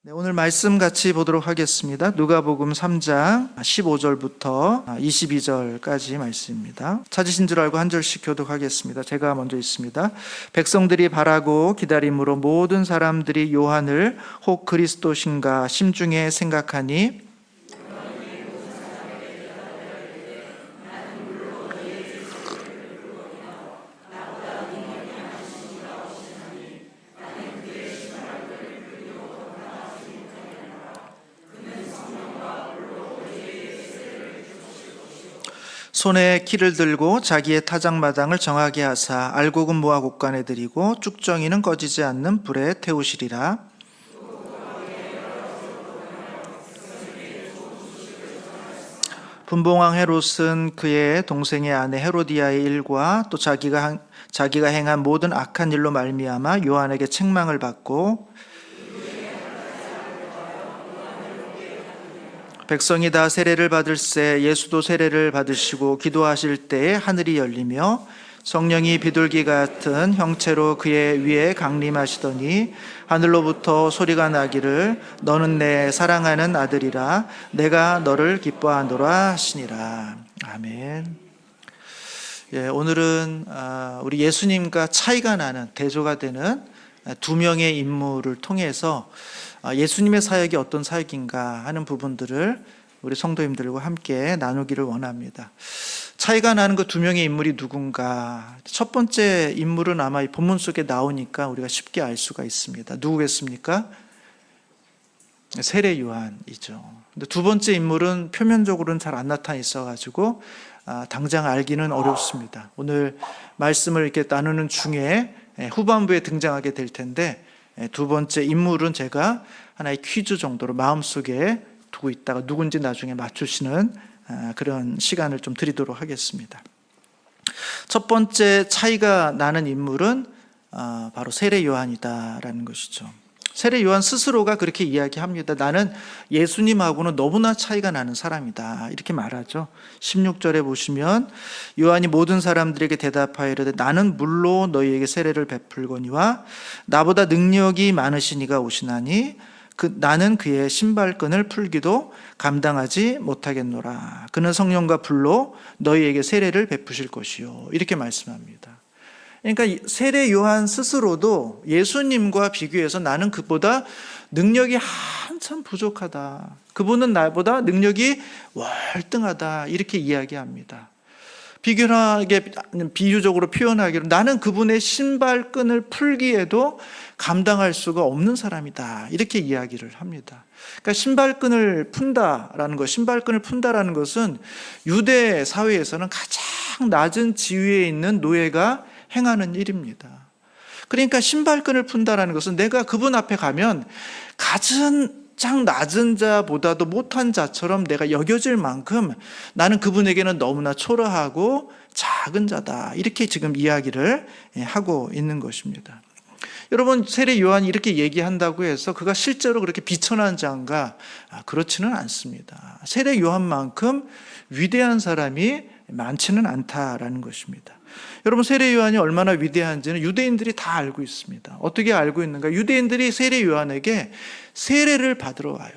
네, 오늘 말씀 같이 보도록 하겠습니다. 누가복음 3장 15절부터 22절까지 말씀입니다. 찾으신 줄 알고 한 절씩 교독하겠습니다. 제가 먼저 읽습니다. 백성들이 바라고 기다림으로 모든 사람들이 요한을 혹 그리스도신가 심중에 생각하니 손에 키를 들고 자기의 타작마당을 정하게 하사 알곡은 모아 곳간에 들이고 쭉정이는 꺼지지 않는 불에 태우시리라. 분봉왕 헤롯은 그의 동생의 아내 헤로디아의 일과 또 자기가 행한 모든 악한 일로 말미암아 요한에게 책망을 받고 백성이 다 세례를 받을새 예수도 세례를 받으시고 기도하실 때에 하늘이 열리며 성령이 비둘기 같은 형체로 그의 위에 강림하시더니 하늘로부터 소리가 나기를 너는 내 사랑하는 아들이라 내가 너를 기뻐하노라 하시니라. 아멘. 오늘은 우리 예수님과 차이가 나는 대조가 되는 두 명의 인물을 통해서 예수님의 사역이 어떤 사역인가 하는 부분들을 우리 성도님들과 함께 나누기를 원합니다. 차이가 나는 그 두 명의 인물이 누군가? 첫 번째 인물은 아마 이 본문 속에 나오니까 우리가 쉽게 알 수가 있습니다. 누구겠습니까? 세례 요한이죠. 근데 두 번째 인물은 표면적으로는 잘 안 나타나 있어가지고 당장 알기는 어렵습니다. 오늘 말씀을 이렇게 나누는 중에 후반부에 등장하게 될 텐데 두 번째 인물은 제가 하나의 퀴즈 정도로 마음속에 두고 있다가 누군지 나중에 맞추시는 그런 시간을 좀 드리도록 하겠습니다. 첫 번째 차이가 나는 인물은 바로 세례 요한이다라는 것이죠. 세례 요한 스스로가 그렇게 이야기합니다. 나는 예수님하고는 너무나 차이가 나는 사람이다 이렇게 말하죠. 16절에 보시면 요한이 모든 사람들에게 대답하여 이르되 나는 물로 너희에게 세례를 베풀거니와 나보다 능력이 많으신 이가 오시나니 나는 그의 신발끈을 풀기도 감당하지 못하겠노라. 그는 성령과 불로 너희에게 세례를 베푸실 것이요 이렇게 말씀합니다. 그러니까 세례 요한 스스로도 예수님과 비교해서 나는 그보다 능력이 한참 부족하다. 그분은 나보다 능력이 월등하다. 이렇게 이야기합니다. 비유적으로 표현하기로 나는 그분의 신발끈을 풀기에도 감당할 수가 없는 사람이다. 이렇게 이야기를 합니다. 그러니까 신발끈을 푼다라는 것은 유대 사회에서는 가장 낮은 지위에 있는 노예가 행하는 일입니다. 그러니까 신발끈을 푼다라는 것은 내가 그분 앞에 가면 가장 낮은 자보다도 못한 자처럼 내가 여겨질 만큼 나는 그분에게는 너무나 초라하고 작은 자다. 이렇게 지금 이야기를 하고 있는 것입니다. 여러분, 세례 요한이 이렇게 얘기한다고 해서 그가 실제로 그렇게 비천한 자인가? 그렇지는 않습니다. 세례 요한만큼 위대한 사람이 많지는 않다라는 것입니다. 여러분, 세례 요한이 얼마나 위대한지는 유대인들이 다 알고 있습니다. 어떻게 알고 있는가? 유대인들이 세례 요한에게 세례를 받으러 와요.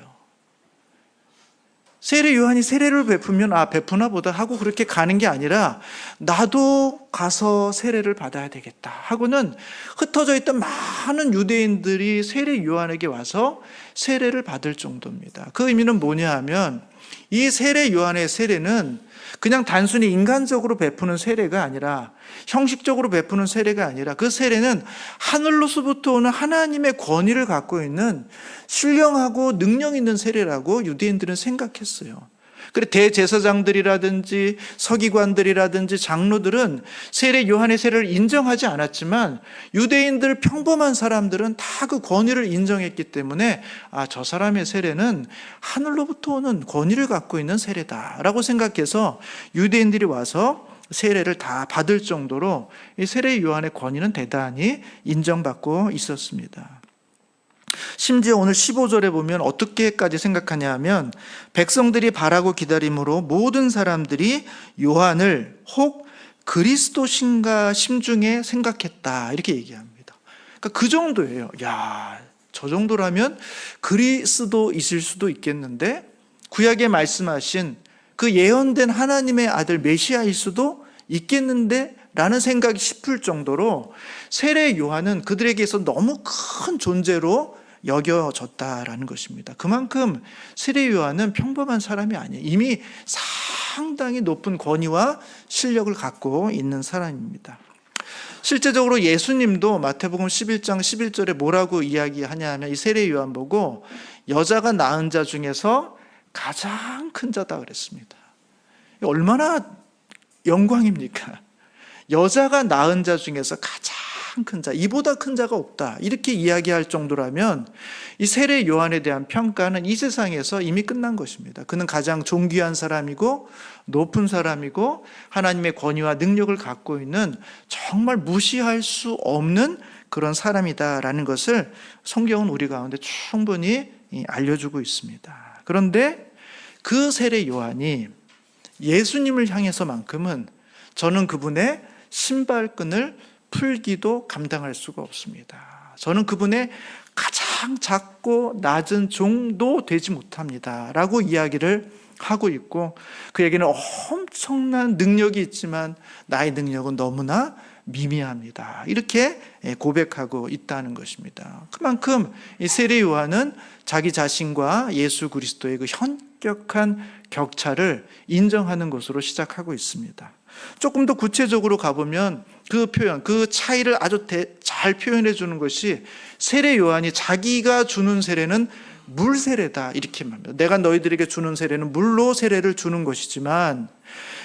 세례 요한이 세례를 베푸면 베푸나 보다 하고 그렇게 가는 게 아니라 나도 가서 세례를 받아야 되겠다 하고는 흩어져 있던 많은 유대인들이 세례 요한에게 와서 세례를 받을 정도입니다. 그 의미는 뭐냐 하면 이 세례 요한의 세례는 그냥 단순히 인간적으로 베푸는 세례가 아니라 형식적으로 베푸는 세례가 아니라 그 세례는 하늘로서부터 오는 하나님의 권위를 갖고 있는 신령하고 능력 있는 세례라고 유대인들은 생각했어요. 그래 대제사장들이라든지 서기관들이라든지 장로들은 세례 요한의 세례를 인정하지 않았지만 유대인들 평범한 사람들은 다 그 권위를 인정했기 때문에 저 사람의 세례는 하늘로부터 오는 권위를 갖고 있는 세례다라고 생각해서 유대인들이 와서 세례를 다 받을 정도로 이 세례 요한의 권위는 대단히 인정받고 있었습니다. 심지어 오늘 15절에 보면 어떻게까지 생각하냐 하면 백성들이 바라고 기다림으로 모든 사람들이 요한을 혹 그리스도신가 심중에 생각했다 이렇게 얘기합니다. 그러니까 그 정도예요. 저 정도라면 그리스도이실 수도 있겠는데, 구약에 말씀하신 그 예언된 하나님의 아들 메시아일 수도 있겠는데 라는 생각이 싶을 정도로 세례 요한은 그들에게서 너무 큰 존재로 여겨졌다라는 것입니다. 그만큼 세례 요한은 평범한 사람이 아니에요. 이미 상당히 높은 권위와 실력을 갖고 있는 사람입니다. 실제적으로 예수님도 마태복음 11장 11절에 뭐라고 이야기하냐 하면, 이 세례 요한 보고 여자가 낳은 자 중에서 가장 큰 자다 그랬습니다. 얼마나 영광입니까? 여자가 낳은 자 중에서 가장 큰 자, 이보다 큰 자가 없다, 이렇게 이야기할 정도라면 이 세례 요한에 대한 평가는 이 세상에서 이미 끝난 것입니다. 그는 가장 존귀한 사람이고 높은 사람이고 하나님의 권위와 능력을 갖고 있는 정말 무시할 수 없는 그런 사람이다라는 것을 성경은 우리 가운데 충분히 알려주고 있습니다. 그런데 그 세례 요한이 예수님을 향해서만큼은 저는 그분의 신발끈을 풀기도 감당할 수가 없습니다. 저는 그분의 가장 작고 낮은 종도 되지 못합니다 라고 이야기를 하고 있고, 그에게는 엄청난 능력이 있지만 나의 능력은 너무나 미미합니다, 이렇게 고백하고 있다는 것입니다. 그만큼 이 세례 요한은 자기 자신과 예수 그리스도의 그 현격한 격차를 인정하는 것으로 시작하고 있습니다. 조금 더 구체적으로 가보면 그 표현, 그 차이를 아주 잘 표현해 주는 것이, 세례 요한이 자기가 주는 세례는 물 세례다 이렇게 말합니다. 내가 너희들에게 주는 세례는 물로 세례를 주는 것이지만,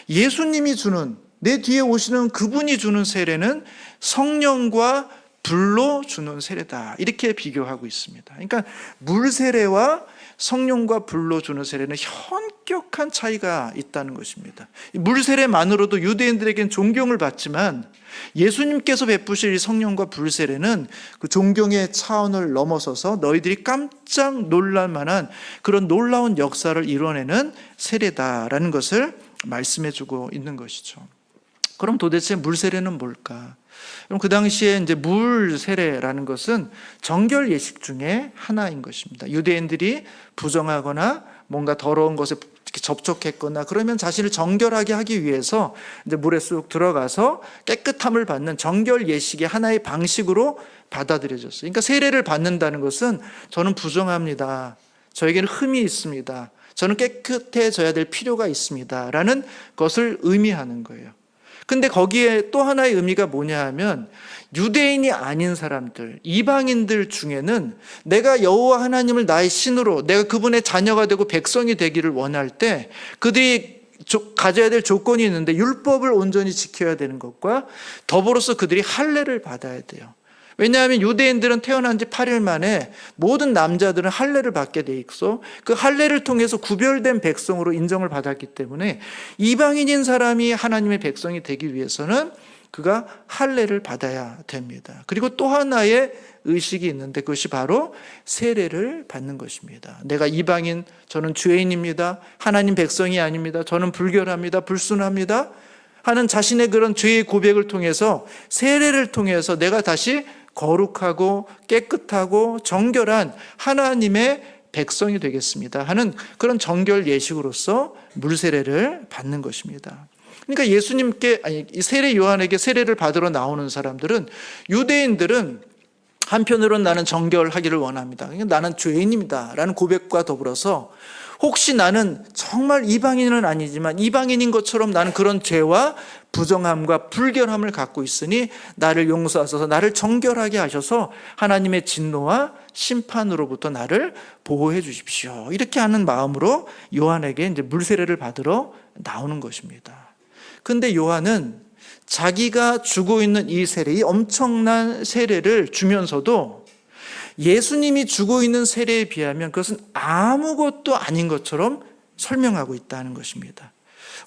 예수님이 주는, 내 뒤에 오시는 그분이 주는 세례는 성령과 불로 주는 세례다, 이렇게 비교하고 있습니다. 그러니까 물 세례와 성령과 불로 주는 세례는 현격한 차이가 있다는 것입니다. 물 세례만으로도 유대인들에겐 존경을 받지만, 예수님께서 베푸실 성령과 불 세례는 그 존경의 차원을 넘어서서 너희들이 깜짝 놀랄 만한 그런 놀라운 역사를 이뤄내는 세례다라는 것을 말씀해주고 있는 것이죠. 그럼 도대체 물 세례는 뭘까? 그럼 그 당시에 이제 물 세례라는 것은 정결 예식 중에 하나인 것입니다. 유대인들이 부정하거나 뭔가 더러운 것에 접촉했거나 그러면 자신을 정결하게 하기 위해서 이제 물에 쑥 들어가서 깨끗함을 받는 정결 예식의 하나의 방식으로 받아들여졌어요. 그러니까 세례를 받는다는 것은 저는 부정합니다, 저에게는 흠이 있습니다, 저는 깨끗해져야 될 필요가 있습니다 라는 것을 의미하는 거예요. 근데 거기에 또 하나의 의미가 뭐냐 하면, 유대인이 아닌 사람들, 이방인들 중에는 내가 여호와 하나님을 나의 신으로, 내가 그분의 자녀가 되고 백성이 되기를 원할 때 그들이 가져야 될 조건이 있는데, 율법을 온전히 지켜야 되는 것과 더불어서 그들이 할례를 받아야 돼요. 왜냐하면 유대인들은 태어난 지 8일 만에 모든 남자들은 할례를 받게 돼 있어 그 할례를 통해서 구별된 백성으로 인정을 받았기 때문에 이방인인 사람이 하나님의 백성이 되기 위해서는 그가 할례를 받아야 됩니다. 그리고 또 하나의 의식이 있는데, 그것이 바로 세례를 받는 것입니다. 내가 이방인, 저는 죄인입니다, 하나님 백성이 아닙니다, 저는 불결합니다, 불순합니다 하는 자신의 그런 죄의 고백을 통해서, 세례를 통해서 내가 다시 거룩하고 깨끗하고 정결한 하나님의 백성이 되겠습니다 하는 그런 정결 예식으로서 물세례를 받는 것입니다. 그러니까 예수님께, 이 세례 요한에게 세례를 받으러 나오는 사람들은, 유대인들은 한편으로는 나는 정결하기를 원합니다, 그러니까 나는 죄인입니다 라는 고백과 더불어서, 혹시 나는 정말 이방인은 아니지만 이방인인 것처럼 나는 그런 죄와 부정함과 불결함을 갖고 있으니 나를 용서하셔서 나를 정결하게 하셔서 하나님의 진노와 심판으로부터 나를 보호해 주십시오, 이렇게 하는 마음으로 요한에게 이제 물세례를 받으러 나오는 것입니다. 그런데 요한은 자기가 주고 있는 이 세례, 이 엄청난 세례를 주면서도 예수님이 주고 있는 세례에 비하면 그것은 아무것도 아닌 것처럼 설명하고 있다는 것입니다.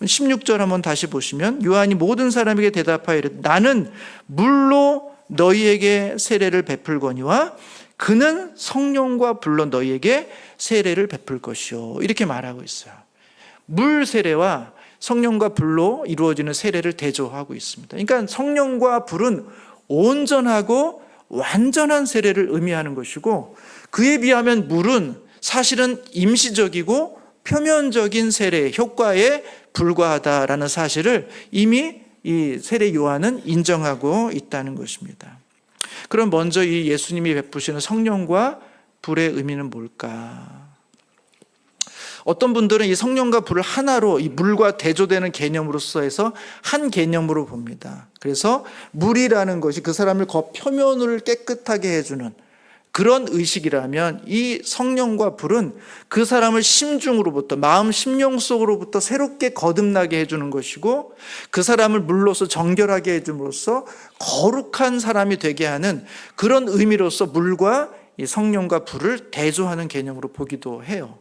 16절 한번 다시 보시면, 요한이 모든 사람에게 대답하여 이르되 나는 물로 너희에게 세례를 베풀거니와 그는 성령과 불로 너희에게 세례를 베풀 것이요, 이렇게 말하고 있어요. 물 세례와 성령과 불로 이루어지는 세례를 대조하고 있습니다. 그러니까 성령과 불은 온전하고 완전한 세례를 의미하는 것이고, 그에 비하면 물은 사실은 임시적이고 표면적인 세례 효과에 불과하다라는 사실을 이미 이 세례 요한은 인정하고 있다는 것입니다. 그럼 먼저 이 예수님이 베푸시는 성령과 불의 의미는 뭘까? 어떤 분들은 이 성령과 불을 하나로, 이 물과 대조되는 개념으로서 해서 한 개념으로 봅니다. 그래서 물이라는 것이 그 사람을 겉표면을 깨끗하게 해주는 그런 의식이라면, 이 성령과 불은 그 사람을 심중으로부터, 마음 심령 속으로부터 새롭게 거듭나게 해주는 것이고, 그 사람을 물로서 정결하게 해줌으로써 거룩한 사람이 되게 하는 그런 의미로서 물과 이 성령과 불을 대조하는 개념으로 보기도 해요.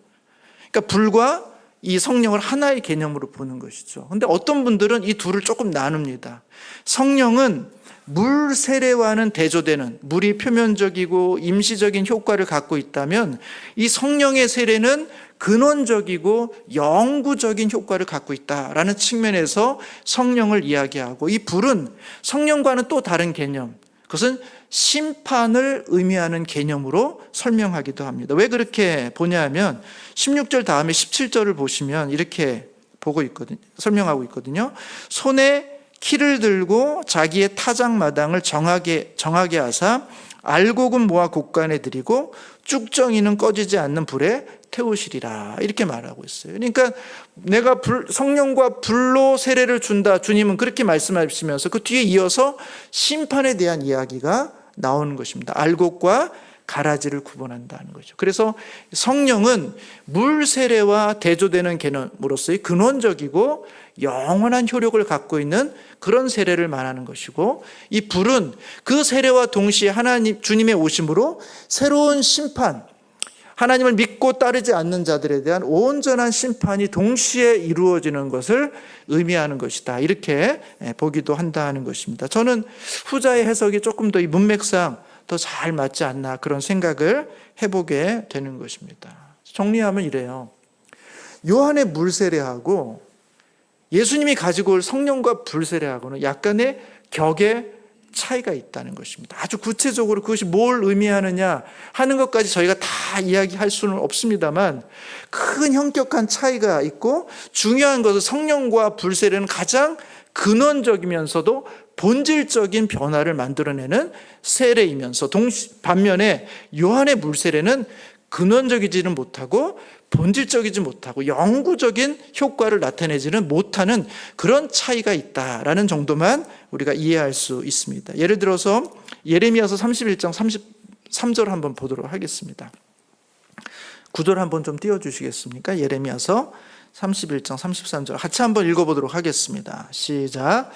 그러니까 불과 이 성령을 하나의 개념으로 보는 것이죠. 그런데 어떤 분들은 이 둘을 조금 나눕니다. 성령은 물 세례와는 대조되는, 물이 표면적이고 임시적인 효과를 갖고 있다면, 이 성령의 세례는 근원적이고 영구적인 효과를 갖고 있다라는 측면에서 성령을 이야기하고, 이 불은 성령과는 또 다른 개념, 그것은 심판을 의미하는 개념으로 설명하기도 합니다. 왜 그렇게 보냐면 16절 다음에 17절을 보시면 이렇게 보고 있거든요. 설명하고 있거든요. 손에 키를 들고 자기의 타작마당을 정하게 하사 알곡은 모아 곳간에 들이고 쭉정이는 꺼지지 않는 불에 태우시리라, 이렇게 말하고 있어요. 그러니까 내가 성령과 불로 세례를 준다, 주님은 그렇게 말씀하시면서 그 뒤에 이어서 심판에 대한 이야기가 나오는 것입니다. 알곡과 가라지를 구분한다는 거죠. 그래서 성령은 물 세례와 대조되는 개념으로서의 근원적이고 영원한 효력을 갖고 있는 그런 세례를 말하는 것이고, 이 불은 그 세례와 동시에 하나님, 주님의 오심으로 새로운 심판, 하나님을 믿고 따르지 않는 자들에 대한 온전한 심판이 동시에 이루어지는 것을 의미하는 것이다, 이렇게 보기도 한다는 것입니다. 저는 후자의 해석이 조금 더 이 문맥상 더 잘 맞지 않나, 그런 생각을 해보게 되는 것입니다. 정리하면 이래요. 요한의 물 세례하고 예수님이 가지고 올 성령과 불 세례하고는 약간의 격의 차이가 있다는 것입니다. 아주 구체적으로 그것이 뭘 의미하느냐 하는 것까지 저희가 다 이야기할 수는 없습니다만, 큰 형격한 차이가 있고, 중요한 것은 성령과 불 세례는 가장 근원적이면서도 본질적인 변화를 만들어내는 세례이면서, 반면에 요한의 물 세례는 근원적이지는 못하고 본질적이지 못하고 영구적인 효과를 나타내지는 못하는 그런 차이가 있다라는 정도만 우리가 이해할 수 있습니다. 예를 들어서 예레미야서 31장 33절 한번 보도록 하겠습니다. 구절 한번 좀 띄워주시겠습니까? 예레미야서 31장 33절 같이 한번 읽어보도록 하겠습니다. 시작.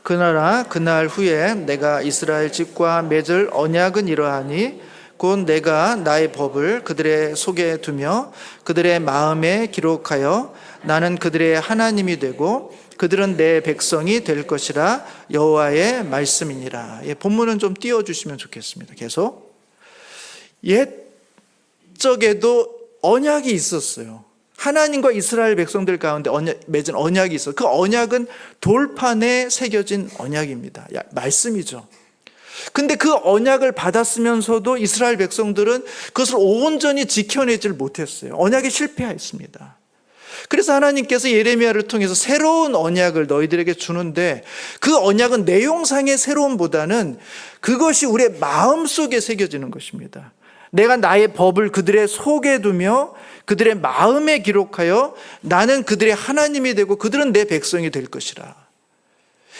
그날 후에 내가 이스라엘 집과 맺을 언약은 이러하니 곧 내가 나의 법을 그들의 속에 두며 그들의 마음에 기록하여 나는 그들의 하나님이 되고 그들은 내 백성이 될 것이라, 여호와의 말씀이니라. 본문은 좀 띄워주시면 좋겠습니다. 계속. 옛적에도 언약이 있었어요. 하나님과 이스라엘 백성들 가운데 맺은 언약이 있어요. 그 언약은 돌판에 새겨진 언약입니다. 말씀이죠. 근데 그 언약을 받았으면서도 이스라엘 백성들은 그것을 온전히 지켜내질 못했어요. 언약에 실패했습니다. 그래서 하나님께서 예레미야를 통해서 새로운 언약을 너희들에게 주는데, 그 언약은 내용상의 새로움보다는 그것이 우리의 마음속에 새겨지는 것입니다. 내가 나의 법을 그들의 속에 두며 그들의 마음에 기록하여 나는 그들의 하나님이 되고 그들은 내 백성이 될 것이라.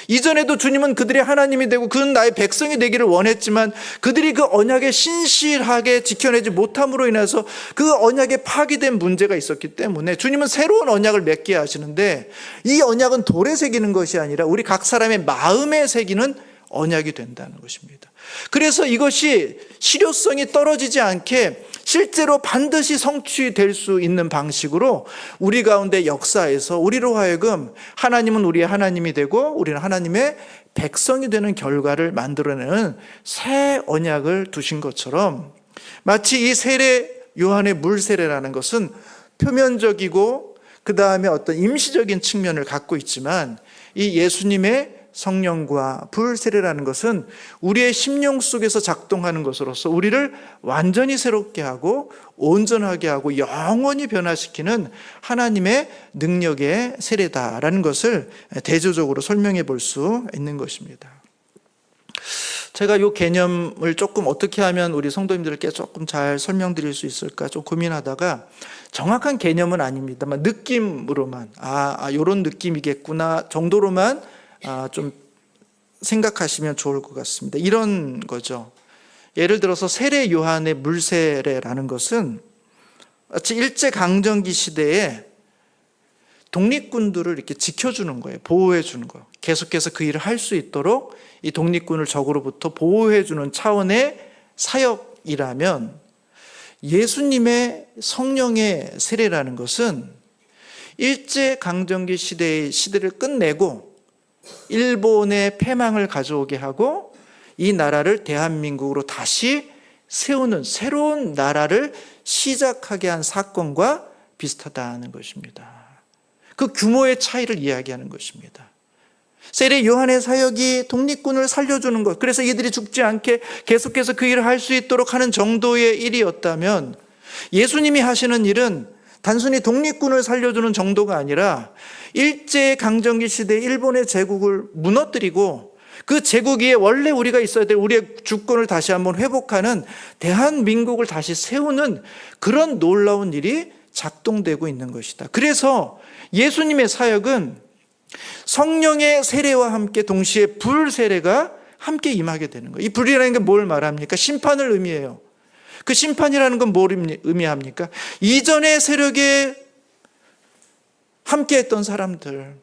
이전에도 주님은 그들의 하나님이 되고 그는 나의 백성이 되기를 원했지만, 그들이 그 언약에 신실하게 지켜내지 못함으로 인해서 그 언약에 파기된 문제가 있었기 때문에 주님은 새로운 언약을 맺게 하시는데, 이 언약은 돌에 새기는 것이 아니라 우리 각 사람의 마음에 새기는 언약이 된다는 것입니다. 그래서 이것이 실효성이 떨어지지 않게 실제로 반드시 성취될 수 있는 방식으로 우리 가운데 역사에서 우리로 하여금 하나님은 우리의 하나님이 되고 우리는 하나님의 백성이 되는 결과를 만들어내는 새 언약을 두신 것처럼, 마치 이 세례, 요한의 물 세례라는 것은 표면적이고 그 다음에 어떤 임시적인 측면을 갖고 있지만, 이 예수님의 성령과 불 세례라는 것은 우리의 심령 속에서 작동하는 것으로서 우리를 완전히 새롭게 하고 온전하게 하고 영원히 변화시키는 하나님의 능력의 세례다라는 것을 대조적으로 설명해 볼 수 있는 것입니다. 제가 이 개념을 조금 어떻게 하면 우리 성도님들께 조금 잘 설명드릴 수 있을까 좀 고민하다가, 정확한 개념은 아닙니다만 느낌으로만 이런 느낌이겠구나 정도로만 좀 생각하시면 좋을 것 같습니다. 이런 거죠. 예를 들어서 세례 요한의 물세례라는 것은 마치 일제강점기 시대에 독립군들을 이렇게 지켜주는 거예요. 보호해주는 거예요. 계속해서 그 일을 할 수 있도록 이 독립군을 적으로부터 보호해주는 차원의 사역이라면, 예수님의 성령의 세례라는 것은 일제강점기 시대를 끝내고 일본의 패망을 가져오게 하고 이 나라를 대한민국으로 다시 세우는 새로운 나라를 시작하게 한 사건과 비슷하다는 것입니다. 그 규모의 차이를 이야기하는 것입니다. 세례 요한의 사역이 독립군을 살려주는 것, 그래서 이들이 죽지 않게 계속해서 그 일을 할 수 있도록 하는 정도의 일이었다면, 예수님이 하시는 일은 단순히 독립군을 살려주는 정도가 아니라 일제강점기 시대에 일본의 제국을 무너뜨리고 그 제국 위에 원래 우리가 있어야 될 우리의 주권을 다시 한번 회복하는 대한민국을 다시 세우는 그런 놀라운 일이 작동되고 있는 것이다. 그래서 예수님의 사역은 성령의 세례와 함께 동시에 불 세례가 함께 임하게 되는 거예요. 이 불이라는 게 뭘 말합니까? 심판을 의미해요. 그 심판이라는 건 뭘 의미합니까? 이전의 세력에 함께했던 사람들,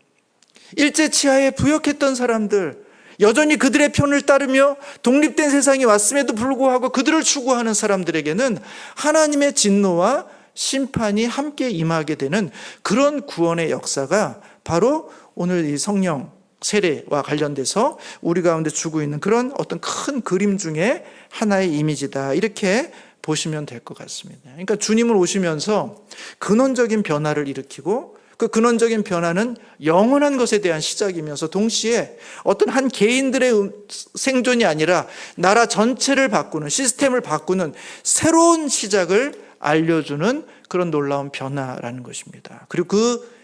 일제 치하에 부역했던 사람들, 여전히 그들의 편을 따르며 독립된 세상이 왔음에도 불구하고 그들을 추구하는 사람들에게는 하나님의 진노와 심판이 함께 임하게 되는 그런 구원의 역사가 바로 오늘 이 성령 세례와 관련돼서 우리 가운데 주고 있는 그런 어떤 큰 그림 중에 하나의 이미지다, 이렇게 보시면 될 것 같습니다. 그러니까 주님을 오시면서 근원적인 변화를 일으키고, 그 근원적인 변화는 영원한 것에 대한 시작이면서 동시에 어떤 한 개인들의 생존이 아니라 나라 전체를 바꾸는, 시스템을 바꾸는 새로운 시작을 알려주는 그런 놀라운 변화라는 것입니다. 그리고 그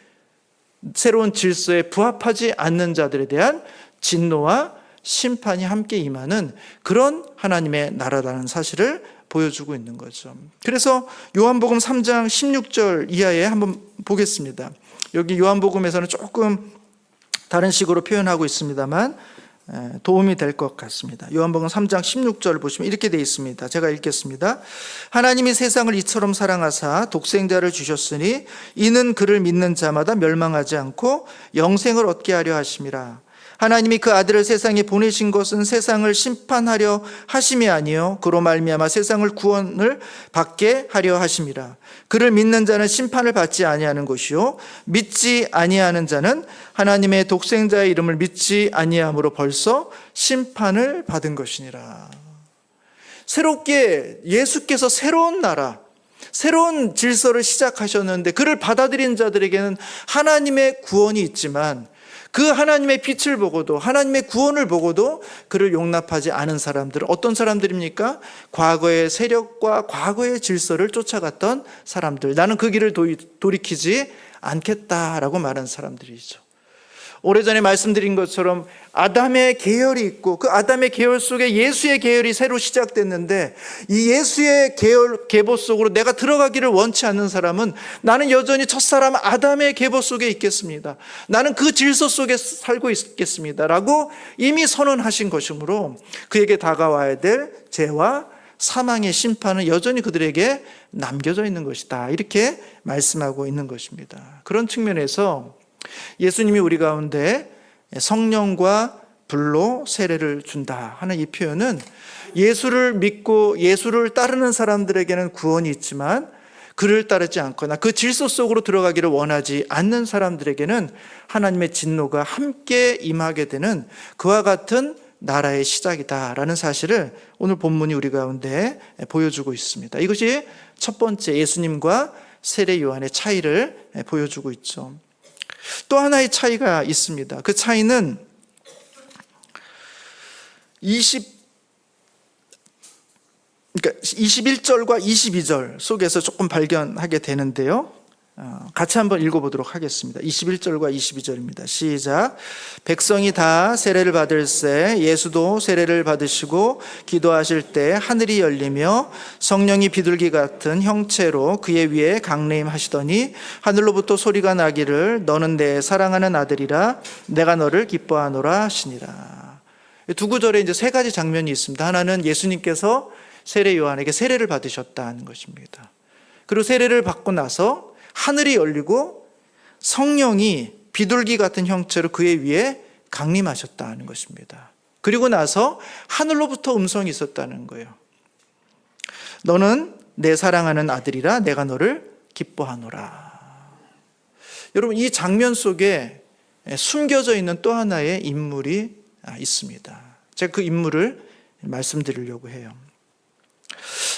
새로운 질서에 부합하지 않는 자들에 대한 진노와 심판이 함께 임하는 그런 하나님의 나라라는 사실을 보여주고 있는 거죠. 그래서 요한복음 3장 16절 이하에 한번 보겠습니다. 여기 요한복음에서는 조금 다른 식으로 표현하고 있습니다만 도움이 될 것 같습니다. 요한복음 3장 16절 보시면 이렇게 되어 있습니다. 제가 읽겠습니다. 하나님이 세상을 이처럼 사랑하사 독생자를 주셨으니 이는 그를 믿는 자마다 멸망하지 않고 영생을 얻게 하려 하심이라. 하나님이 그 아들을 세상에 보내신 것은 세상을 심판하려 하심이 아니요 그로 말미암아 세상을 구원을 받게 하려 하심이라. 그를 믿는 자는 심판을 받지 아니하는 것이요 믿지 아니하는 자는 하나님의 독생자의 이름을 믿지 아니함으로 벌써 심판을 받은 것이니라. 새롭게 예수께서 새로운 나라, 새로운 질서를 시작하셨는데 그를 받아들인 자들에게는 하나님의 구원이 있지만, 그 하나님의 빛을 보고도, 하나님의 구원을 보고도 그를 용납하지 않은 사람들은 어떤 사람들입니까? 과거의 세력과 과거의 질서를 쫓아갔던 사람들, 나는 그 길을 돌이키지 않겠다라고 말한 사람들이죠. 오래전에 말씀드린 것처럼 아담의 계열이 있고 그 아담의 계열 속에 예수의 계열이 새로 시작됐는데, 이 예수의 계보 속으로 내가 들어가기를 원치 않는 사람은 나는 여전히 첫사람 아담의 계보 속에 있겠습니다, 나는 그 질서 속에 살고 있겠습니다 라고 이미 선언하신 것이므로 그에게 다가와야 될 죄와 사망의 심판은 여전히 그들에게 남겨져 있는 것이다, 이렇게 말씀하고 있는 것입니다. 그런 측면에서 예수님이 우리 가운데 성령과 불로 세례를 준다 하는 이 표현은 예수를 믿고 예수를 따르는 사람들에게는 구원이 있지만 그를 따르지 않거나 그 질서 속으로 들어가기를 원하지 않는 사람들에게는 하나님의 진노가 함께 임하게 되는 그와 같은 나라의 시작이다라는 사실을 오늘 본문이 우리 가운데 보여주고 있습니다. 이것이 첫 번째 예수님과 세례 요한의 차이를 보여주고 있죠. 또 하나의 차이가 있습니다. 그 차이는 21절과 22절 속에서 조금 발견하게 되는데요. 같이 한번 읽어보도록 하겠습니다. 21절과 22절입니다. 시작. 백성이 다 세례를 받을새 예수도 세례를 받으시고 기도하실 때 하늘이 열리며 성령이 비둘기 같은 형체로 그의 위에 강림하시더니 하늘로부터 소리가 나기를 너는 내 사랑하는 아들이라 내가 너를 기뻐하노라 하시니라. 두 구절에 이제 세 가지 장면이 있습니다. 하나는 예수님께서 세례 요한에게 세례를 받으셨다는 것입니다. 그리고 세례를 받고 나서 하늘이 열리고 성령이 비둘기 같은 형체로 그의 위에 강림하셨다는 것입니다. 그리고 나서 하늘로부터 음성이 있었다는 거예요. 너는 내 사랑하는 아들이라 내가 너를 기뻐하노라. 여러분, 이 장면 속에 숨겨져 있는 또 하나의 인물이 있습니다. 제가 그 인물을 말씀드리려고 해요.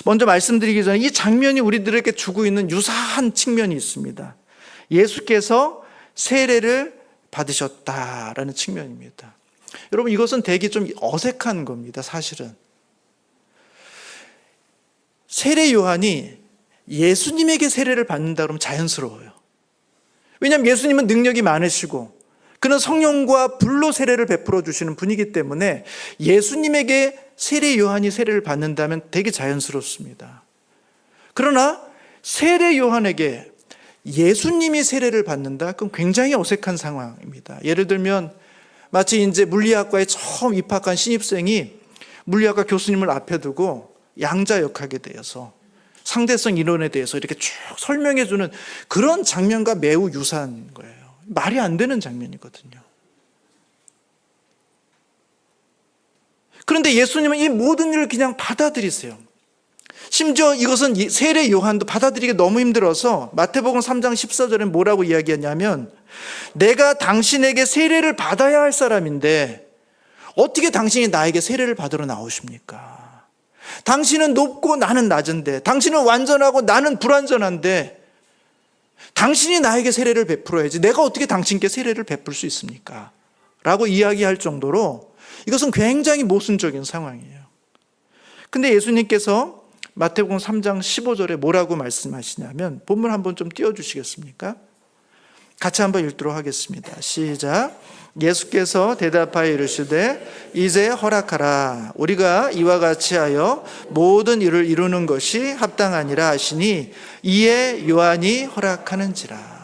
먼저 말씀드리기 전에 이 장면이 우리들에게 주고 있는 유사한 측면이 있습니다. 예수께서 세례를 받으셨다라는 측면입니다. 여러분, 이것은 되게 좀 어색한 겁니다. 사실은 세례 요한이 예수님에게 세례를 받는다 그러면 자연스러워요. 왜냐하면 예수님은 능력이 많으시고 그는 성령과 불로 세례를 베풀어 주시는 분이기 때문에 예수님에게 세례 요한이 세례를 받는다면 되게 자연스럽습니다. 그러나 세례 요한에게 예수님이 세례를 받는다? 그럼 굉장히 어색한 상황입니다. 예를 들면 마치 이제 물리학과에 처음 입학한 신입생이 물리학과 교수님을 앞에 두고 양자역학에 대해서 상대성 이론에 대해서 이렇게 쭉 설명해 주는 그런 장면과 매우 유사한 거예요. 말이 안 되는 장면이거든요. 그런데 예수님은 이 모든 일을 그냥 받아들이세요. 심지어 이것은 세례 요한도 받아들이기 너무 힘들어서 마태복음 3장 14절에 뭐라고 이야기했냐면 내가 당신에게 세례를 받아야 할 사람인데 어떻게 당신이 나에게 세례를 받으러 나오십니까? 당신은 높고 나는 낮은데, 당신은 완전하고 나는 불완전한데 당신이 나에게 세례를 베풀어야지 내가 어떻게 당신께 세례를 베풀 수 있습니까? 라고 이야기할 정도로 이것은 굉장히 모순적인 상황이에요. 근데 예수님께서 마태복음 3장 15절에 뭐라고 말씀하시냐면 본문 한번 좀 띄워주시겠습니까? 같이 한번 읽도록 하겠습니다. 시작. 예수께서 대답하여 이르시되 이제 허락하라. 우리가 이와 같이 하여 모든 일을 이루는 것이 합당하니라 하시니 이에 요한이 허락하는지라.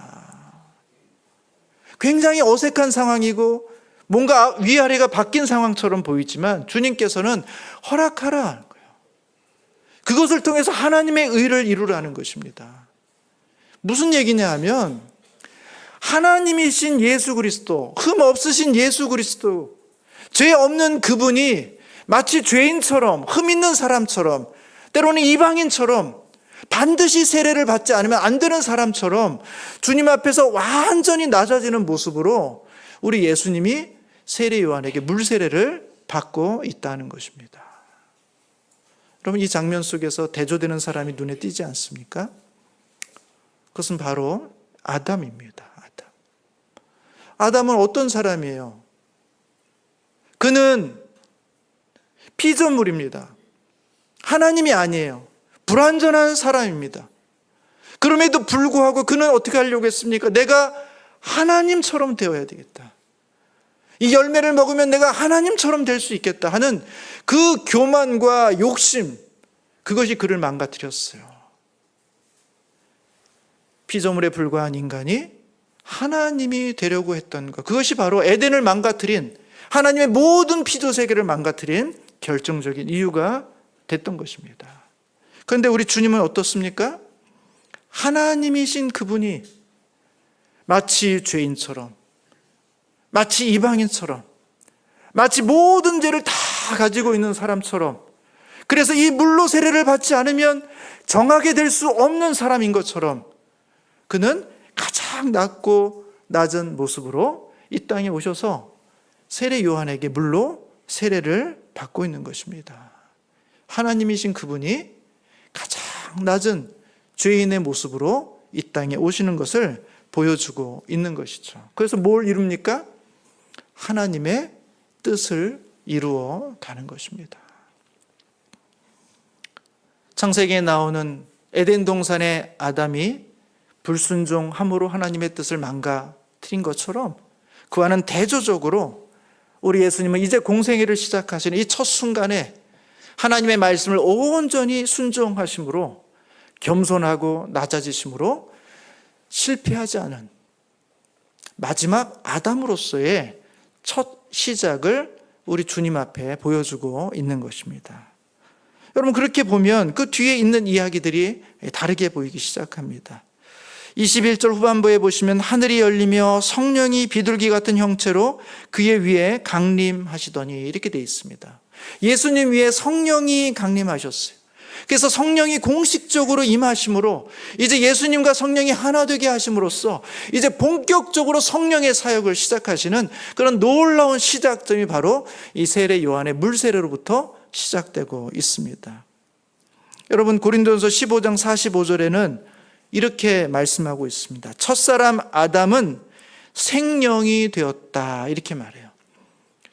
굉장히 어색한 상황이고 뭔가 위아래가 바뀐 상황처럼 보이지만 주님께서는 허락하라. 그것을 통해서 하나님의 의를 이루라는 것입니다. 무슨 얘기냐 하면 하나님이신 예수 그리스도, 흠 없으신 예수 그리스도, 죄 없는 그분이 마치 죄인처럼, 흠 있는 사람처럼, 때로는 이방인처럼 반드시 세례를 받지 않으면 안 되는 사람처럼 주님 앞에서 완전히 낮아지는 모습으로 우리 예수님이 세례 요한에게 물세례를 받고 있다는 것입니다. 여러분, 이 장면 속에서 대조되는 사람이 눈에 띄지 않습니까? 그것은 바로 아담입니다. 아담은 어떤 사람이에요? 그는 피조물입니다. 하나님이 아니에요. 불완전한 사람입니다. 그럼에도 불구하고 그는 어떻게 하려고 했습니까? 내가 하나님처럼 되어야 되겠다. 이 열매를 먹으면 내가 하나님처럼 될 수 있겠다 하는 그 교만과 욕심, 그것이 그를 망가뜨렸어요. 피조물에 불과한 인간이 하나님이 되려고 했던 것, 그것이 바로 에덴을 망가뜨린, 하나님의 모든 피조 세계를 망가뜨린 결정적인 이유가 됐던 것입니다. 그런데 우리 주님은 어떻습니까? 하나님이신 그분이 마치 죄인처럼, 마치 이방인처럼, 마치 모든 죄를 다 가지고 있는 사람처럼, 그래서 이 물로 세례를 받지 않으면 정하게 될 수 없는 사람인 것처럼 그는 가장 낮고 낮은 모습으로 이 땅에 오셔서 세례 요한에게 물로 세례를 받고 있는 것입니다. 하나님이신 그분이 가장 낮은 죄인의 모습으로 이 땅에 오시는 것을 보여주고 있는 것이죠. 그래서 뭘 이룹니까? 하나님의 뜻을 이루어 가는 것입니다. 창세기에 나오는 에덴 동산의 아담이 불순종함으로 하나님의 뜻을 망가뜨린 것처럼 그와는 대조적으로 우리 예수님은 이제 공생애를 시작하시는 이 첫 순간에 하나님의 말씀을 온전히 순종하심으로 겸손하고 낮아지심으로 실패하지 않은 마지막 아담으로서의 첫 시작을 우리 주님 앞에 보여주고 있는 것입니다. 여러분, 그렇게 보면 그 뒤에 있는 이야기들이 다르게 보이기 시작합니다. 21절 후반부에 보시면 하늘이 열리며 성령이 비둘기 같은 형체로 그의 위에 강림하시더니 이렇게 되어 있습니다. 예수님 위에 성령이 강림하셨어요. 그래서 성령이 공식적으로 임하심으로 이제 예수님과 성령이 하나 되게 하심으로써 이제 본격적으로 성령의 사역을 시작하시는 그런 놀라운 시작점이 바로 이 세례 요한의 물세례로부터 시작되고 있습니다. 여러분, 고린도전서 15장 45절에는 이렇게 말씀하고 있습니다. 첫사람 아담은 생령이 되었다, 이렇게 말해요.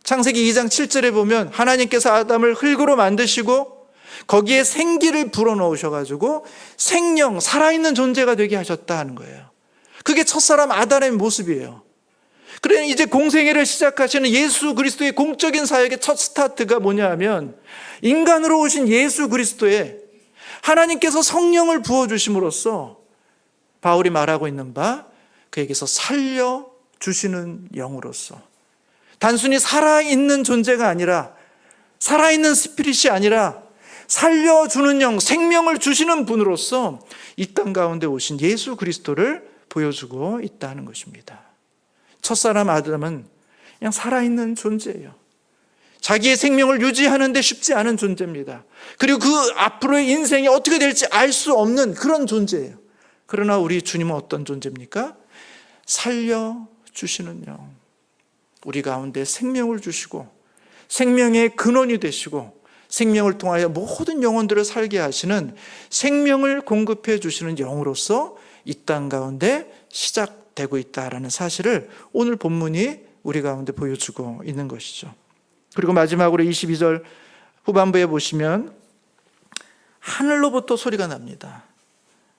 창세기 2장 7절에 보면 하나님께서 아담을 흙으로 만드시고 거기에 생기를 불어넣으셔가지고 생령, 살아있는 존재가 되게 하셨다 하는 거예요. 그게 첫사람 아담의 모습이에요. 그러니 이제 공생애를 시작하시는 예수 그리스도의 공적인 사역의 첫 스타트가 뭐냐 하면 인간으로 오신 예수 그리스도의 하나님께서 성령을 부어주심으로써 바울이 말하고 있는 바 그에게서 살려주시는 영으로서 단순히 살아있는 존재가 아니라 살아있는 스피릿이 아니라 살려주는 영, 생명을 주시는 분으로서 이 땅 가운데 오신 예수 그리스도를 보여주고 있다는 것입니다. 첫사람 아담은 그냥 살아있는 존재예요. 자기의 생명을 유지하는 데 쉽지 않은 존재입니다. 그리고 그 앞으로의 인생이 어떻게 될지 알 수 없는 그런 존재예요. 그러나 우리 주님은 어떤 존재입니까? 살려주시는 영. 우리 가운데 생명을 주시고 생명의 근원이 되시고 생명을 통하여 모든 영혼들을 살게 하시는 생명을 공급해 주시는 영으로서 이 땅 가운데 시작되고 있다라는 사실을 오늘 본문이 우리 가운데 보여주고 있는 것이죠. 그리고 마지막으로 22절 후반부에 보시면 하늘로부터 소리가 납니다.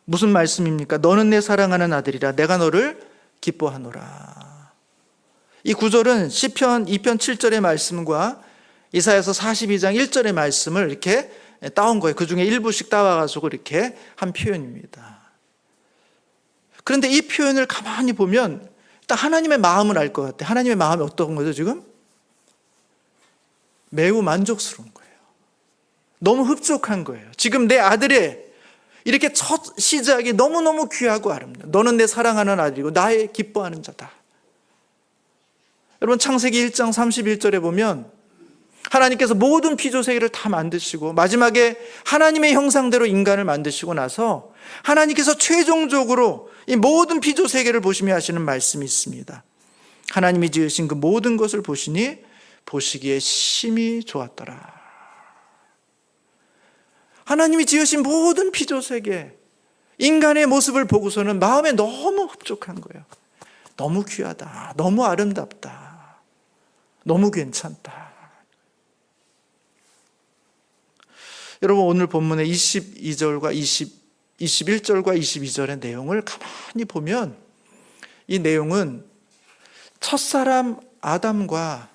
무슨 말씀입니까? 너는 내 사랑하는 아들이라 내가 너를 기뻐하노라. 이 구절은 시편 2편 7절의 말씀과 이사야서 42장 1절의 말씀을 이렇게 따온 거예요. 그 중에 일부씩 따와가지고 이렇게 한 표현입니다. 그런데 이 표현을 가만히 보면 딱 하나님의 마음을 알 것 같아요. 하나님의 마음이 어떤 거죠 지금? 매우 만족스러운 거예요. 너무 흡족한 거예요. 지금 내 아들의 이렇게 첫 시작이 너무너무 귀하고 아름다워. 너는 내 사랑하는 아들이고 나의 기뻐하는 자다. 여러분, 창세기 1장 31절에 보면 하나님께서 모든 피조세계를 다 만드시고 마지막에 하나님의 형상대로 인간을 만드시고 나서 하나님께서 최종적으로 이 모든 피조세계를 보시며 하시는 말씀이 있습니다. 하나님이 지으신 그 모든 것을 보시니 보시기에 심히 좋았더라. 하나님이 지으신 모든 피조세계, 인간의 모습을 보고서는 마음에 너무 흡족한 거예요. 너무 귀하다, 너무 아름답다, 너무 괜찮다. 여러분, 오늘 본문의 22절과 21절과 22절의 내용을 가만히 보면 이 내용은 첫사람 아담과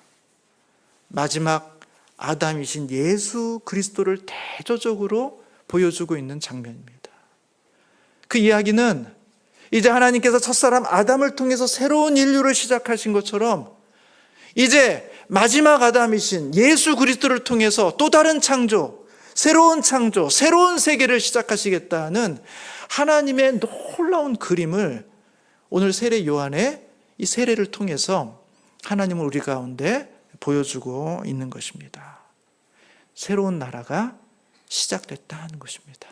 마지막 아담이신 예수 그리스도를 대조적으로 보여주고 있는 장면입니다. 그 이야기는 이제 하나님께서 첫사람 아담을 통해서 새로운 인류를 시작하신 것처럼 이제 마지막 아담이신 예수 그리스도를 통해서 또 다른 창조, 새로운 세계를 시작하시겠다는 하나님의 놀라운 그림을 오늘 세례 요한의 이 세례를 통해서 하나님은 우리 가운데 보여주고 있는 것입니다. 새로운 나라가 시작됐다는 것입니다.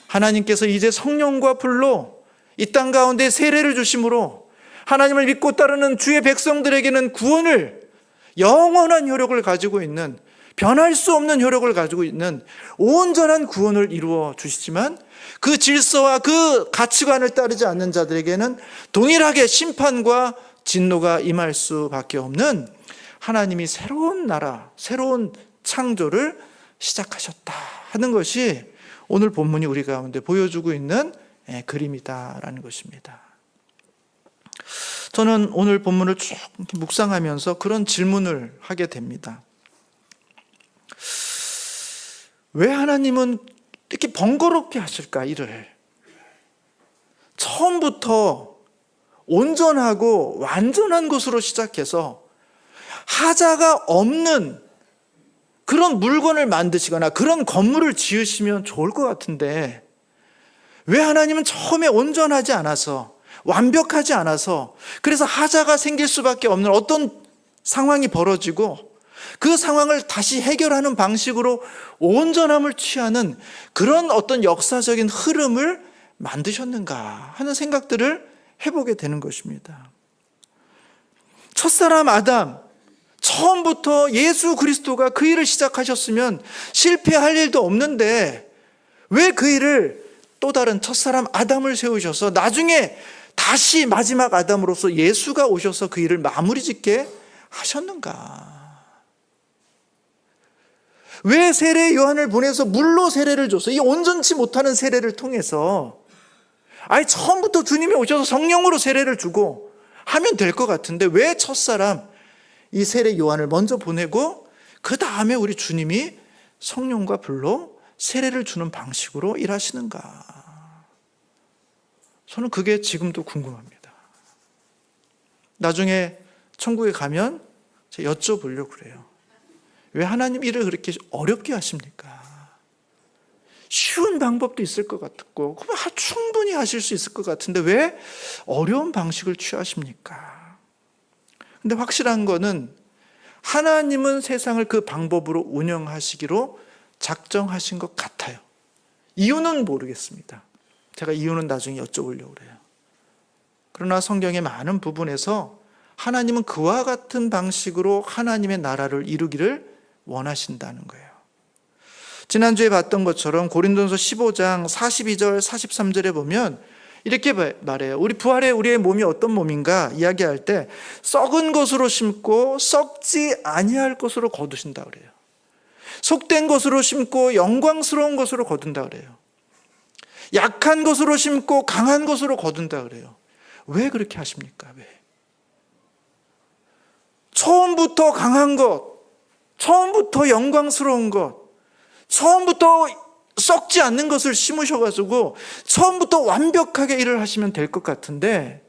하나님께서 이제 성령과 불로 이 땅 가운데 세례를 주심으로 하나님을 믿고 따르는 주의 백성들에게는 구원을, 영원한 효력을 가지고 있는, 변할 수 없는 효력을 가지고 있는 온전한 구원을 이루어 주시지만 그 질서와 그 가치관을 따르지 않는 자들에게는 동일하게 심판과 진노가 임할 수밖에 없는 하나님이 새로운 나라, 새로운 창조를 시작하셨다 하는 것이 오늘 본문이 우리 가운데 보여주고 있는 그림이다라는 것입니다. 저는 오늘 본문을 쭉 묵상하면서 그런 질문을 하게 됩니다. 왜 하나님은 이렇게 번거롭게 하실까, 일을? 처음부터 온전하고 완전한 것으로 시작해서 하자가 없는 그런 물건을 만드시거나 그런 건물을 지으시면 좋을 것 같은데, 왜 하나님은 처음에 온전하지 않아서, 완벽하지 않아서, 그래서 하자가 생길 수밖에 없는 어떤 상황이 벌어지고 그 상황을 다시 해결하는 방식으로 온전함을 취하는 그런 어떤 역사적인 흐름을 만드셨는가 하는 생각들을 해보게 되는 것입니다. 첫사람 아담, 처음부터 예수 그리스도가 그 일을 시작하셨으면 실패할 일도 없는데 왜 그 일을 또 다른 첫사람 아담을 세우셔서 나중에 다시 마지막 아담으로서 예수가 오셔서 그 일을 마무리 짓게 하셨는가? 왜 세례 요한을 보내서 물로 세례를 줬어? 이 온전치 못하는 세례를 통해서 아예 처음부터 주님이 오셔서 성령으로 세례를 주고 하면 될 것 같은데 왜 첫사람 이 세례 요한을 먼저 보내고 그 다음에 우리 주님이 성령과 불로 세례를 주는 방식으로 일하시는가? 저는 그게 지금도 궁금합니다. 나중에 천국에 가면 제가 여쭤보려고 그래요. 왜 하나님 일을 그렇게 어렵게 하십니까? 쉬운 방법도 있을 것 같고 그럼 충분히 하실 수 있을 것 같은데 왜 어려운 방식을 취하십니까? 근데 확실한 거는 하나님은 세상을 그 방법으로 운영하시기로 작정하신 것 같아요. 이유는 모르겠습니다. 제가 이유는 나중에 여쭤보려고 그래요. 그러나 성경의 많은 부분에서 하나님은 그와 같은 방식으로 하나님의 나라를 이루기를 원하신다는 거예요. 지난주에 봤던 것처럼 고린도전서 15장 42절 43절에 보면 이렇게 말해요. 우리 부활의 우리의 몸이 어떤 몸인가 이야기할 때 썩은 것으로 심고 썩지 아니할 것으로 거두신다 그래요. 속된 것으로 심고 영광스러운 것으로 거둔다 그래요. 약한 것으로 심고 강한 것으로 거둔다 그래요. 왜 그렇게 하십니까? 왜? 처음부터 강한 것, 처음부터 영광스러운 것, 처음부터 썩지 않는 것을 심으셔가지고 처음부터 완벽하게 일을 하시면 될 것 같은데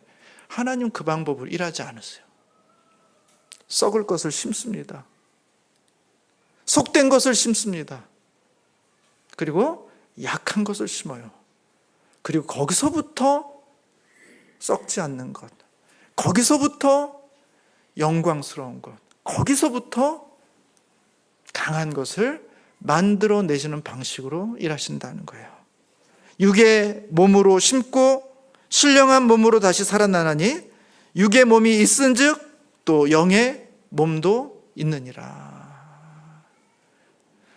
하나님 그 방법을 일하지 않으세요. 썩을 것을 심습니다. 속된 것을 심습니다. 그리고 약한 것을 심어요. 그리고 거기서부터 썩지 않는 것, 거기서부터 영광스러운 것, 거기서부터 강한 것을 만들어내시는 방식으로 일하신다는 거예요. 육의 몸으로 심고 신령한 몸으로 다시 살아나나니 육의 몸이 있은즉 또 영의 몸도 있느니라.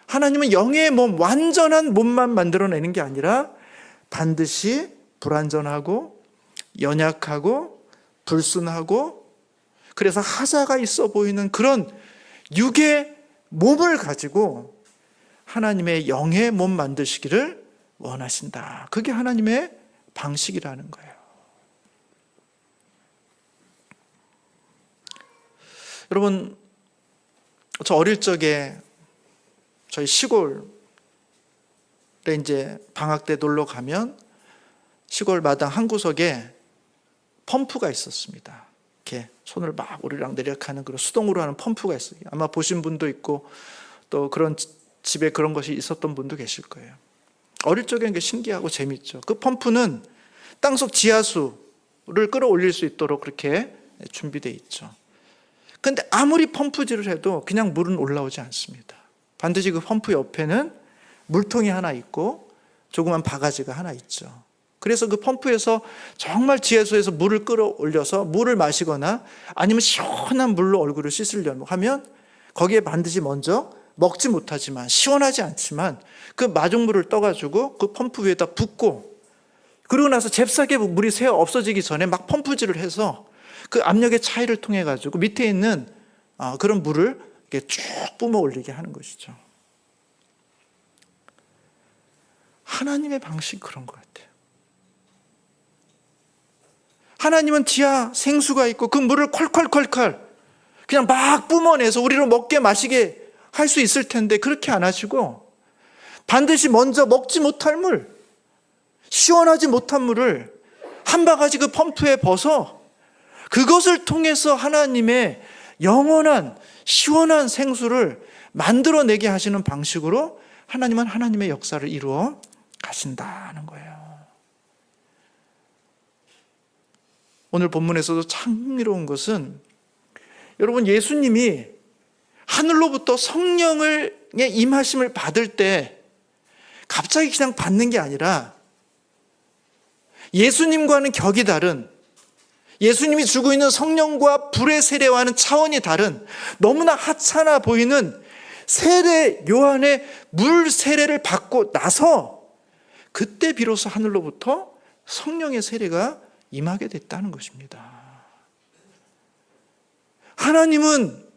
하나님은 영의 몸, 완전한 몸만 만들어내는 게 아니라 반드시 불완전하고 연약하고 불순하고 그래서 하자가 있어 보이는 그런 육의 몸을 가지고 하나님의 영의 몸 만드시기를 원하신다. 그게 하나님의 방식이라는 거예요. 여러분, 저 어릴 적에 저희 시골에 이제 방학 때 놀러 가면 시골 마당 한 구석에 펌프가 있었습니다. 이렇게 손을 막 오르락 내리락 하는 그런 수동으로 하는 펌프가 있어요. 아마 보신 분도 있고 또 그런 집에 그런 것이 있었던 분도 계실 거예요. 어릴 적엔 게 신기하고 재밌죠. 그 펌프는 땅속 지하수를 끌어올릴 수 있도록 그렇게 준비되어 있죠. 그런데 아무리 펌프질을 해도 그냥 물은 올라오지 않습니다. 반드시 그 펌프 옆에는 물통이 하나 있고 조그만 바가지가 하나 있죠. 그래서 그 펌프에서 정말 지하수에서 물을 끌어올려서 물을 마시거나 아니면 시원한 물로 얼굴을 씻으려고 하면 거기에 반드시 먼저 먹지 못하지만 시원하지 않지만 그 마중물을 떠가지고 그 펌프 위에다 붓고 그러고 나서 잽싸게 물이 새어 없어지기 전에 막 펌프질을 해서 그 압력의 차이를 통해 가지고 밑에 있는 그런 물을 이렇게 쭉 뿜어 올리게 하는 것이죠. 하나님의 방식 그런 것 같아요. 하나님은 지하 생수가 있고 그 물을 콸콸콸콸 그냥 막 뿜어내서 우리로 먹게 마시게 할 수 있을 텐데 그렇게 안 하시고 반드시 먼저 먹지 못할 물, 시원하지 못한 물을 한 바가지 그 펌프에 벗어 그것을 통해서 하나님의 영원한 시원한 생수를 만들어내게 하시는 방식으로 하나님은 하나님의 역사를 이루어 가신다는 거예요. 오늘 본문에서도 참 흥미로운 것은 여러분 예수님이 하늘로부터 성령의 임하심을 받을 때 갑자기 그냥 받는 게 아니라 예수님과는 격이 다른, 예수님이 주고 있는 성령과 불의 세례와는 차원이 다른 너무나 하찮아 보이는 세례 요한의 물 세례를 받고 나서 그때 비로소 하늘로부터 성령의 세례가 임하게 됐다는 것입니다. 하나님은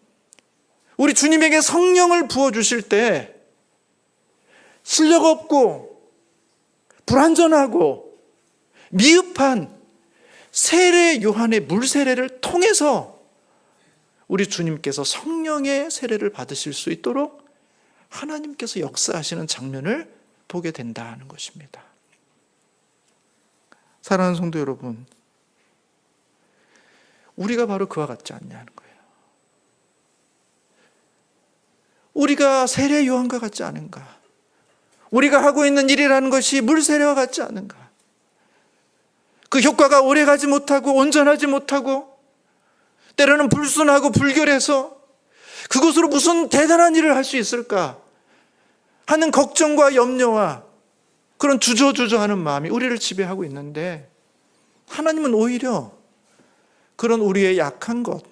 우리 주님에게 성령을 부어주실 때 실력 없고 불완전하고 미흡한 세례 요한의 물 세례를 통해서 우리 주님께서 성령의 세례를 받으실 수 있도록 하나님께서 역사하시는 장면을 보게 된다는 것입니다. 사랑하는 성도 여러분, 우리가 바로 그와 같지 않냐는 거예요. 우리가 세례 요한과 같지 않은가? 우리가 하고 있는 일이라는 것이 물 세례와 같지 않은가? 그 효과가 오래가지 못하고 온전하지 못하고 때로는 불순하고 불결해서 그것으로 무슨 대단한 일을 할 수 있을까 하는 걱정과 염려와 그런 주저주저하는 마음이 우리를 지배하고 있는데 하나님은 오히려 그런 우리의 약한 것,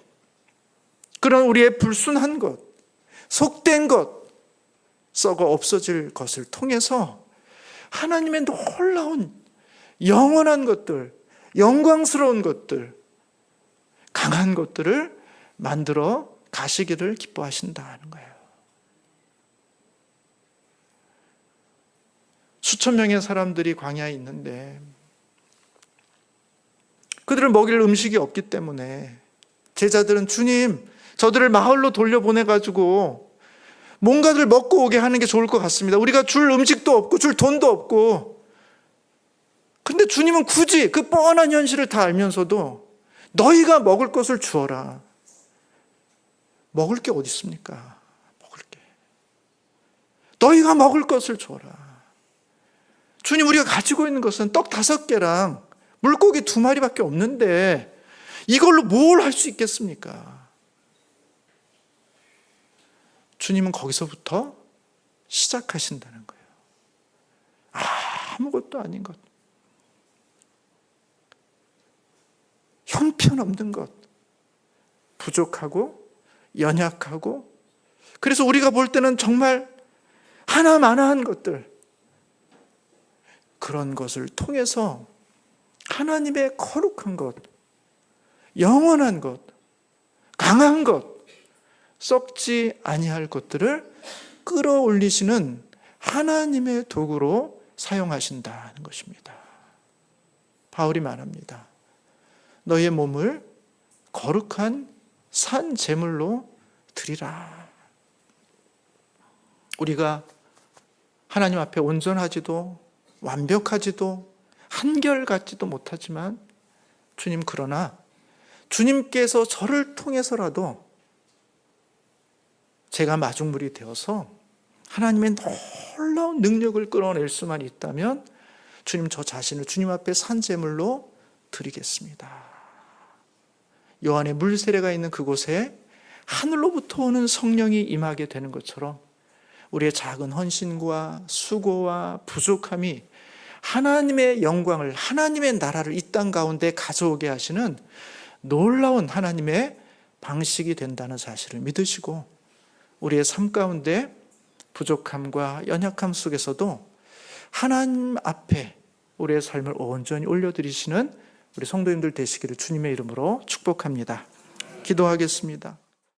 그런 우리의 불순한 것, 속된 것, 썩어 없어질 것을 통해서 하나님의 놀라운 영원한 것들, 영광스러운 것들, 강한 것들을 만들어 가시기를 기뻐하신다는 거예요. 수천 명의 사람들이 광야에 있는데 그들을 먹일 음식이 없기 때문에 제자들은 주님, 저들을 마을로 돌려보내가지고 뭔가를 먹고 오게 하는 게 좋을 것 같습니다. 우리가 줄 음식도 없고 줄 돈도 없고. 근데 주님은 굳이 그 뻔한 현실을 다 알면서도 너희가 먹을 것을 주어라. 먹을 게 어디 있습니까? 먹을 게. 너희가 먹을 것을 주어라. 주님, 우리가 가지고 있는 것은 떡 5개랑 물고기 2마리밖에 없는데 이걸로 뭘 할 수 있겠습니까? 주님은 거기서부터 시작하신다는 거예요. 아무것도 아닌 것, 형편없는 것, 부족하고 연약하고, 그래서 우리가 볼 때는 정말 하나마나한 것들, 그런 것을 통해서 하나님의 거룩한 것, 영원한 것, 강한 것, 썩지 아니할 것들을 끌어올리시는 하나님의 도구로 사용하신다는 것입니다. 바울이 말합니다. 너의 몸을 거룩한 산 제물로 드리라. 우리가 하나님 앞에 온전하지도 완벽하지도 한결같지도 못하지만 주님, 그러나 주님께서 저를 통해서라도 제가 마중물이 되어서 하나님의 놀라운 능력을 끌어낼 수만 있다면 주님, 저 자신을 주님 앞에 산제물로 드리겠습니다. 요한의 물 세례가 있는 그곳에 하늘로부터 오는 성령이 임하게 되는 것처럼 우리의 작은 헌신과 수고와 부족함이 하나님의 영광을, 하나님의 나라를 이 땅 가운데 가져오게 하시는 놀라운 하나님의 방식이 된다는 사실을 믿으시고 우리의 삶 가운데 부족함과 연약함 속에서도 하나님 앞에 우리의 삶을 온전히 올려드리시는 우리 성도님들 되시기를 주님의 이름으로 축복합니다. 기도하겠습니다.